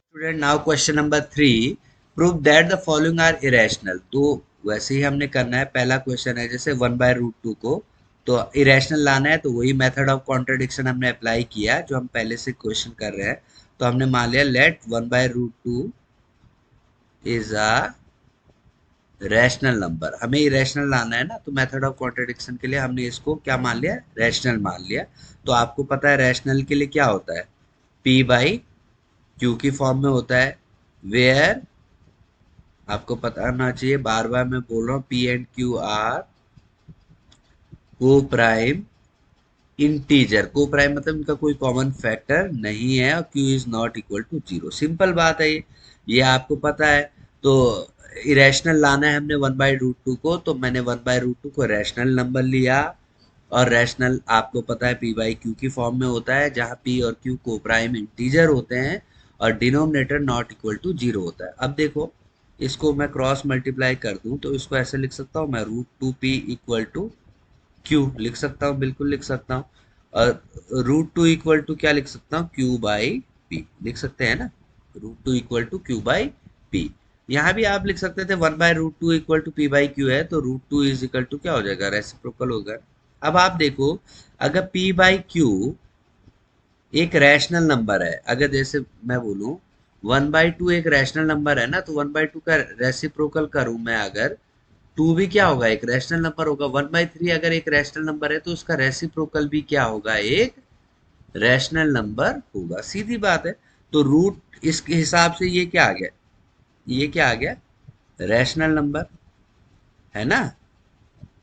Student now question number 3 prove that the following are irrational. तो वैसे ही हमने करना है। पहला क्वेश्चन है जैसे 1/√2 को तो इरेशनल लाना है, तो वही मेथड ऑफ कॉन्ट्रडिक्शन हमने अप्लाई किया जो हम पहले से क्वेश्चन कर रहे हैं। तो हमने मान लिया let 1/√2 is a rational number. हमें इरेशनल लाना है ना, तो मेथड ऑफ कॉन्ट्रडिक्शन के लिए हमने इसको क्या मान लिया, रैशनल मान लिया। तो आपको पता है रैशनल के लिए क्या होता है, पी बाई क्यू की फॉर्म में होता है, वेयर आपको पता होना चाहिए, बार बार मैं बोल रहा हूँ, p and q are coprime integer. Coprime मतलब इनका कोई कॉमन फैक्टर नहीं है और q is not equal to zero. Simple बात है ये आपको पता है। तो इरेशनल लाना है हमने 1/√2 को, तो मैंने 1/√2 को रैशनल नंबर लिया। और रैशनल आपको पता है पी बाई क्यू की फॉर्म में होता है, जहाँ पी और क्यू को प्राइम इंटीजर होते हैं और denominator not equal to zero होता है। अब देखो, इसको मैं क्रॉस मल्टीप्लाई कर दूं तो इसको ऐसे लिख सकता हूँ मैं, √2p इक्वल टू क्यू लिख सकता हूँ, बिल्कुल लिख सकता हूँ। और √2 इक्वल टू क्या लिख सकता हूँ, क्यू बाई पी लिख सकते हैं ना। √2 equal to q by p. यहाँ भी आप लिख सकते थे 1/√2 equal to p by q है, तो √2 इज इक्वल टू क्या हो जाएगा, रेसिप्रोकल होगा। अब आप देखो, अगर पी बाई क्यू एक रैशनल नंबर है, अगर जैसे मैं बोलूं 1/2 एक रैशनल नंबर है ना, तो 1/2 का रेसिप्रोकल करूं मैं अगर, टू भी क्या होगा, एक रैशनल नंबर होगा। 1/3 अगर एक रैशनल नंबर है तो उसका रेसिप्रोकल भी क्या होगा, एक रैशनल नंबर होगा। सीधी बात है। तो रूट इसके हिसाब से ये क्या आ गया, ये क्या आ गया, रैशनल नंबर है ना,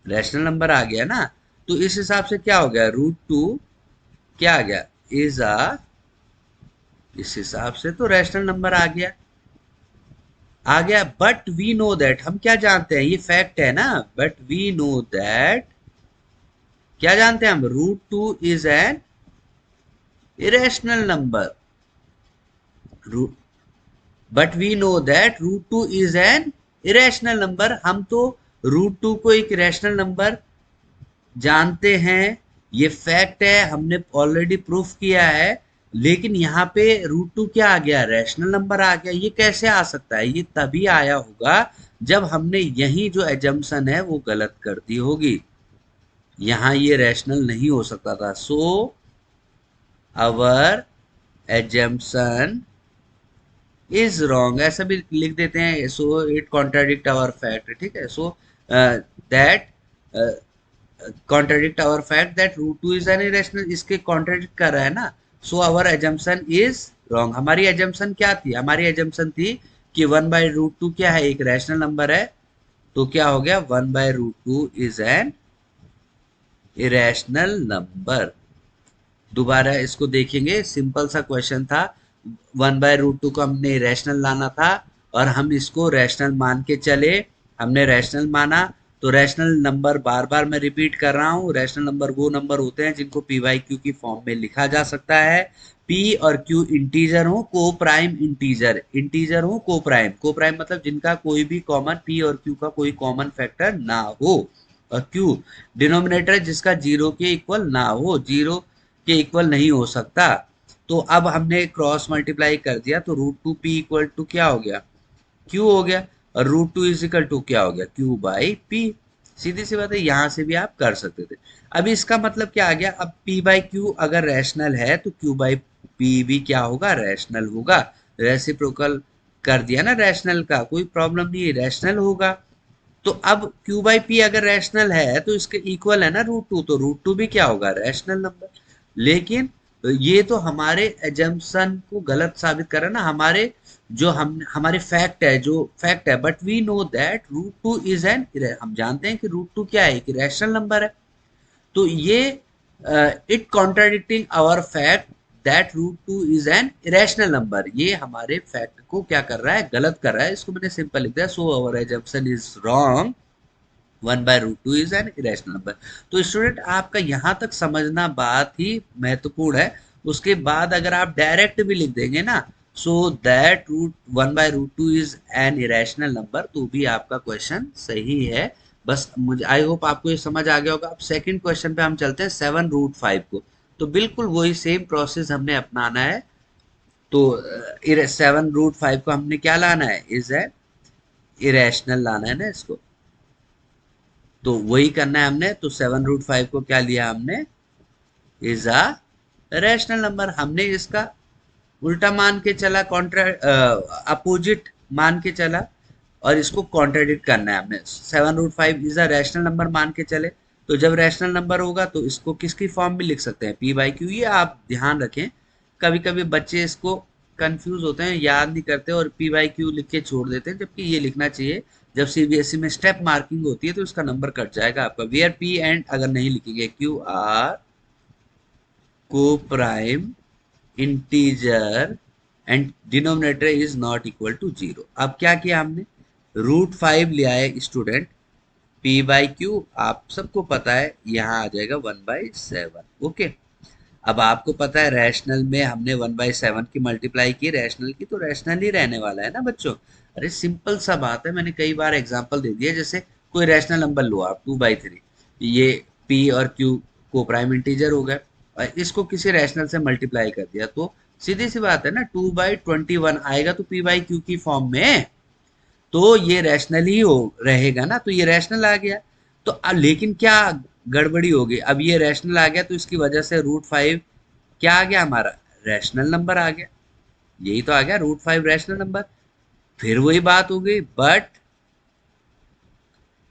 रैशनल नंबर आ गया ना। तो इस हिसाब से क्या हो गया, √2 क्या आ गया, इज अ, इस हिसाब से तो रैशनल नंबर आ गया। बट वी नो दैट, हम क्या जानते हैं, ये फैक्ट है ना, बट वी नो दैट, क्या जानते हैं हम, √2 is an irrational number. But we know that √2 is an irrational number. हम तो √2 को एक इरेशनल नंबर जानते हैं, ये फैक्ट है, हमने ऑलरेडी प्रूफ किया है। लेकिन यहाँ पे √2 क्या आ गया, रैशनल नंबर आ गया। ये कैसे आ सकता है, ये तभी आया होगा जब हमने यही जो एजम्पशन है वो गलत कर दी होगी। यहाँ ये रैशनल नहीं हो सकता था। So our assumption is wrong, ऐसा भी लिख देते हैं। So it contradict our fact, ठीक है। So that contradict our fact that √2 is an irrational, इसके कॉन्ट्राडिक्ट कर रहा है ना। So our assumption is wrong. हमारी एजम्पशन क्या थी, हमारी एजम्पशन थी कि 1/√2 क्या है, एक रैशनल नंबर है। तो क्या हो गया, 1/√2 इज एन इरेशनल नंबर। दोबारा इसको देखेंगे, सिंपल सा क्वेश्चन था। 1/√2 को हमने रैशनल लाना था और हम इसको रैशनल मान के चले। हमने रैशनल माना, तो रैशनल नंबर बार बार मैं रिपीट कर रहा हूँ, रैशनल नंबर वो नंबर होते हैं जिनको पी बाई क्यू की फॉर्म में लिखा जा सकता है। पी और क्यू इंटीजर हो, को प्राइम इंटीजर, इंटीजर हो को प्राइम, को प्राइम मतलब जिनका कोई भी कॉमन, पी और क्यू का कोई कॉमन फैक्टर ना हो। और क्यू डिनोमिनेटर जिसका जीरो के इक्वल ना हो, जीरो के इक्वल नहीं हो सकता। तो अब हमने क्रॉस मल्टीप्लाई कर दिया, तो √2p इक्वल टू क्या हो गया, क्यू हो गया। और √2 इज इक्वल टू क्या हो गया, क्यू बाई पी। सीधी सी बात है, यहां से भी आप कर सकते थे। अब इसका मतलब क्या आ गया, अब p बाई क्यू अगर रैशनल है तो q बाई पी भी क्या होगा, रैशनल होगा। रेसिप्रोकल कर दिया ना रैशनल का, कोई प्रॉब्लम नहीं है, रैशनल होगा। तो अब q बाई पी अगर रैशनल है तो इसके इक्वल है ना √2, तो √2 भी क्या होगा, रैशनल नंबर। लेकिन ये तो हमारे एजम्पशन को गलत साबित कर रहा है ना, हमारे जो हम हमारे फैक्ट है, जो फैक्ट है। But we know that √2 is an, हम जानते हैं कि √2 क्या है, एक रैशनल नंबर है। तो ये it contradicting our fact that √2 is an irrational number, ये हमारे फैक्ट को क्या कर रहा है, गलत कर रहा है। इसको मैंने सिंपल लिख दिया, so our assumption is wrong, 1/√2 is an irrational number. तो स्टूडेंट आपका यहाँ तक समझना बात ही महत्वपूर्ण है। उसके बाद अगर आप डायरेक्ट भी लिख देंगे ना, so that root 1/√2 is an irrational number, तो भी आपका क्वेश्चन सही है। बस मुझे आई होप आपको ये समझ आ गया होगा। अब सेकंड क्वेश्चन पे हम चलते हैं, 7√5 को। तो बिल्कुल वही सेम प्रोसेस हमने अपनाना है। तो 7√5 को हमने क्या लाना है, इज ए इरेशनल लाना है ना इसको, तो वही करना है हमने। तो 7√5 को क्या लिया हमने, इज अ रैशनल नंबर। हमने इसका उल्टा मान के चला, कॉन्ट्रा अपोजिट मान के चला, और इसको कॉन्ट्राडिक्ट करना है हमने। 7√5 इज अ रैशनल नंबर मान के चले, तो जब रैशनल नंबर होगा तो इसको किसकी फॉर्म में लिख सकते हैं, पी बाई क्यू। ये आप ध्यान रखें, कभी कभी बच्चे इसको कंफ्यूज होते हैं, याद नहीं करते और पी बाई क्यू लिख के छोड़ देते हैं, जबकि ये लिखना चाहिए। जब सीबीएसई में स्टेप मार्किंग होती है तो इसका नंबर कट जाएगा आपका। वेयर पी एंड अगर नहीं लिखेंगे, q are coprime integer and denominator is not equal to 0। अब क्या किया हमने, √5 लिया है स्टूडेंट, पी बाई क्यू आप सबको पता है यहाँ आ जाएगा 1/7। ओके, अब आपको पता है रैशनल में हमने 1/7 की मल्टीप्लाई की रैशनल की, तो रैशनल ही रहने वाला है ना बच्चों। अरे सिंपल सा बात है, मैंने कई बार एग्जांपल दे दिया। जैसे कोई रैशनल नंबर लो आप 2/3, ये पी और क्यू को प्राइम इंटीजर हो गए, और इसको किसी रैशनल से मल्टीप्लाई कर दिया, तो सीधी सी बात है ना, 2/21 आएगा तो पी बाई क्यू की फॉर्म में, तो ये रैशनल ही हो रहेगा ना, तो ये रैशनल आ गया। तो लेकिन क्या गड़बड़ी हो गई, अब ये रैशनल आ गया तो इसकी वजह से √5 क्या आ गया हमारा, रैशनल नंबर आ गया। यही तो आ गया √5 रैशनल नंबर। फिर वही बात हो गई, बट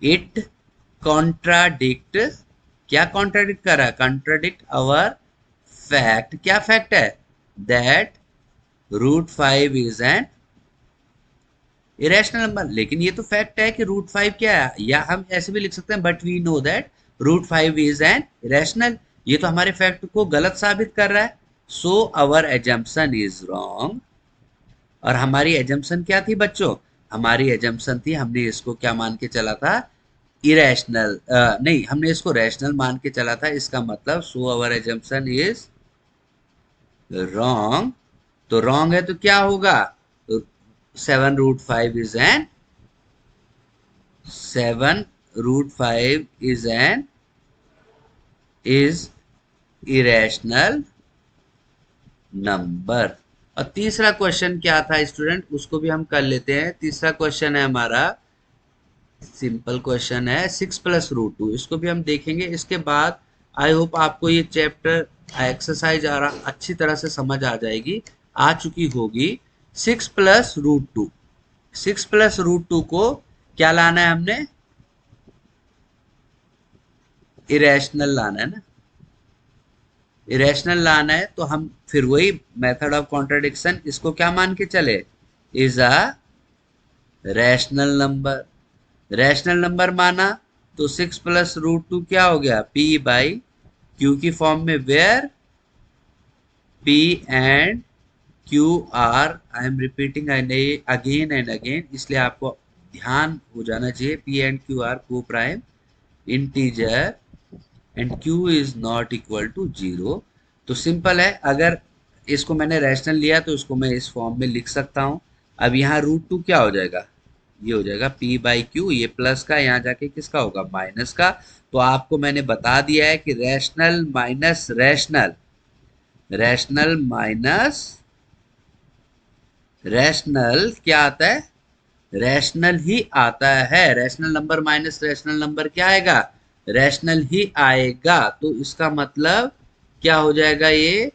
इट कॉन्ट्राडिक्ट, क्या कॉन्ट्राडिक्ट कर रहा है, कॉन्ट्राडिक्ट अवर फैक्ट। क्या फैक्ट है, that √5 is an irrational number. लेकिन ये तो फैक्ट है कि √5 क्या है, या हम ऐसे भी लिख सकते हैं, but we know that √5 is an irrational. ये तो हमारे फैक्ट को गलत साबित कर रहा है। सो अवर एजम्पशन इज रॉन्ग। और हमारी एजम्पशन क्या थी बच्चों, हमारी एजम्पशन थी, हमने इसको क्या मान के चला था, इरेशनल, नहीं हमने इसको रैशनल मान के चला था। इसका मतलब सो अवर एजम्पशन इज रॉन्ग। तो रॉन्ग है तो क्या होगा, 7√5 is an 7√5 is irrational number. और तीसरा क्वेश्चन क्या था स्टूडेंट, उसको भी हम कर लेते हैं। तीसरा क्वेश्चन है हमारा, सिंपल क्वेश्चन है, 6+√2। इसको भी हम देखेंगे। इसके बाद आई होप आपको ये चैप्टर एक्सरसाइज अच्छी तरह से समझ आ जाएगी, आ चुकी होगी। 6+√2, 6+√2 को क्या लाना है हमने, इरेशनल लाना है ना, इरेशनल लाना है। तो हम फिर वही मेथड ऑफ कॉन्ट्रडिक्शन, इसको क्या मान के चले, is a rational number. Rational number माना तो 6+√2 क्या हो गया, पी बाई क्यू की फॉर्म में, where p and q are, I am repeating again and again, इसलिए आपको ध्यान हो जाना चाहिए, p and q are coprime integer and q is not equal to 0। तो सिंपल है, अगर इसको मैंने रैशनल लिया तो इसको मैं इस फॉर्म में लिख सकता हूं। अब यहाँ √2 क्या हो जाएगा, ये हो जाएगा p बाई क्यू, ये प्लस का यहाँ जाके किसका होगा, माइनस का। तो आपको मैंने बता दिया है कि rational minus rational, rational minus rational क्या आता है, रैशनल ही आता है। Rational number minus rational number क्या आएगा, रैशनल ही आएगा। तो इसका मतलब क्या हो जाएगा, ये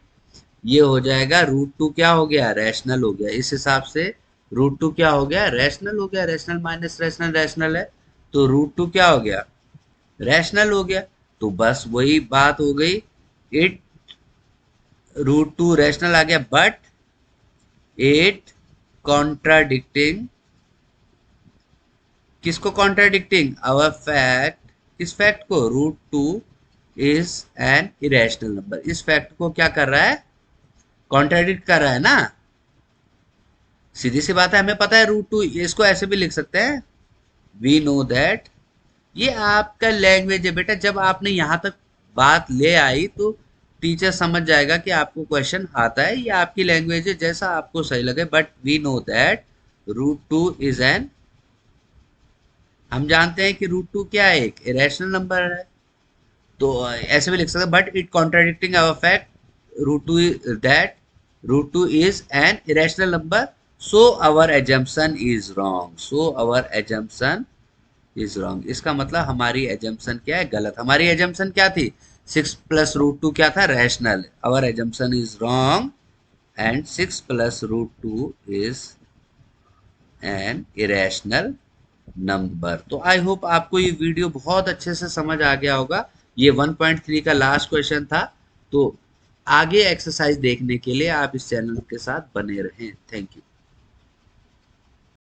हो जाएगा √2 क्या हो गया, रैशनल हो गया। इस हिसाब से √2 क्या हो गया, रैशनल हो गया। रैशनल माइनस रैशनल रैशनल है, तो √2 क्या हो गया, रैशनल हो गया। तो बस वही बात हो गई, इट √2 रैशनल आ गया, बट इट कॉन्ट्राडिक्टिंग, किसको कॉन्ट्राडिक्टिंग, अवर फैक्ट, किस फैक्ट को, √2 इज एन इरेशनल नंबर। इस फैक्ट को क्या कर रहा है, कॉन्ट्राडिक्ट कर रहा है ना। सीधी सी बात है, हमें पता है √2, इसको ऐसे भी लिख सकते हैं, वी नो दैट। ये आपका लैंग्वेज है बेटा, जब आपने यहां तक बात ले आई तो टीचर समझ जाएगा कि आपको क्वेश्चन आता है। ये आपकी लैंग्वेज है, जैसा आपको सही लगे, but we know that √2 is an, हम जानते हैं कि √2 क्या है, एक इरेशनल नंबर है। तो ऐसे भी लिख सकते हैं, but it contradicting our fact √2 that √2 is an irrational number, so our assumption is wrong. So our assumption is wrong. इसका मतलब हमारी assumption क्या है, गलत. हमारी assumption क्या थी, 6 plus √2 क्या था, rational. Our assumption is wrong and 6 plus √2 is an irrational number. तो आई होप आपको ये वीडियो बहुत अच्छे से समझ आ गया होगा. ये 1.3 का लास्ट क्वेश्चन था. तो आगे एक्सरसाइज देखने के लिए आप इस चैनल के साथ बने रहें. Thank you.